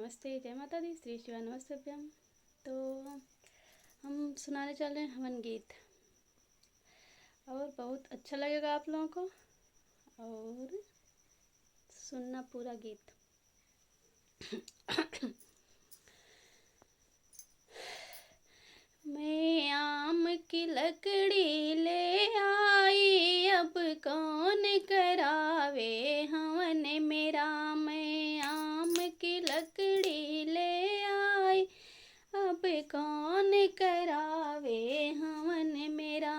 नमस्ते, जय माता दी, श्री शिवा नमस्तभ्यम। तो हम सुनाने चल रहे हैं हवन गीत और बहुत अच्छा लगेगा आप लोगों को। और सुनना पूरा गीत। मैं आम की लकड़ी ले आई, अब कौन करावे हवन मेरा। मैं आम की लकड़ी ले आई, अब कौन करावे हवन मेरा।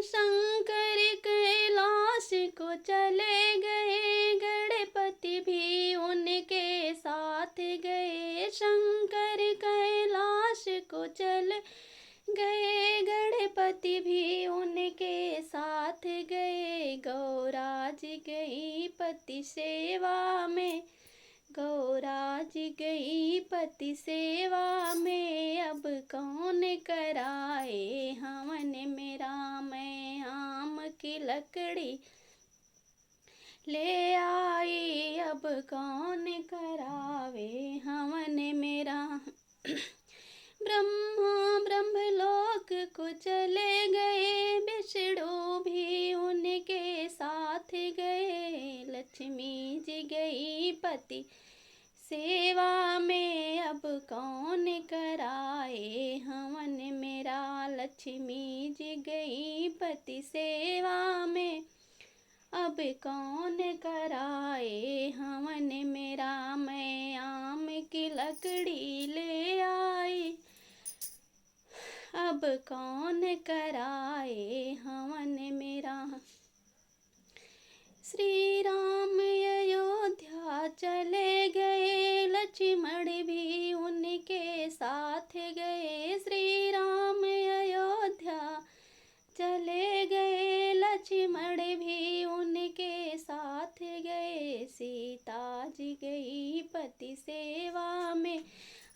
शंकर कैलाश को चले गए, गणपति भी उनके साथ गए। शंकर कैलाश को चले गए, गणपति भी उनके साथ गए। गौरा जी गई पति सेवा में, गौरा जी गई पति सेवा में, अब कौन कराए हवन मेरा। मैं आम की लकड़ी ले आई, अब कौन करावे हवन मेरा। ब्रह्मा ब्रह्मलोक को चले गए, विष्णु भी उनके साथ गए। लक्ष्मी जी गई पति सेवा में, अब कौन कराए हवन मेरा। लक्ष्मी जी गई पति सेवा में, अब कौन कराए हवन मेरा। मैं आम की लकड़ी ले आई, अब कौन कराए हवन मेरा। श्री राम अयोध्या चले गए, लक्ष्मण भी उनके साथ गए। श्री राम अयोध्या चले गए, लक्ष्मण भी उनके साथ गए। सीता जी गई पति सेवा में,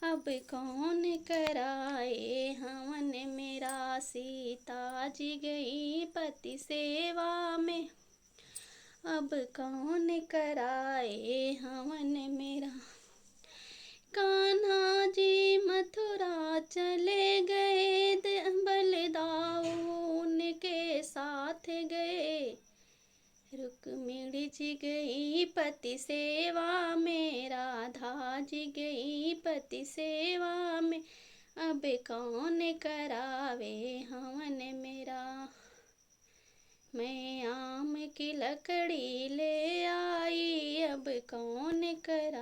अब कौन कराए हवन मेरा। सीता जी गई पति सेवा में, अब कौन कराए हवन मेरा। कान्हा जी मथुरा चले गए, बलदाऊ उनके साथ गए। रुक्मिणी जी गई पति सेवा में, राधा जी गई पति सेवा में, अब कौन करावे हवन मेरा। मैं आम की लकड़ी ले आई, अब कौन करा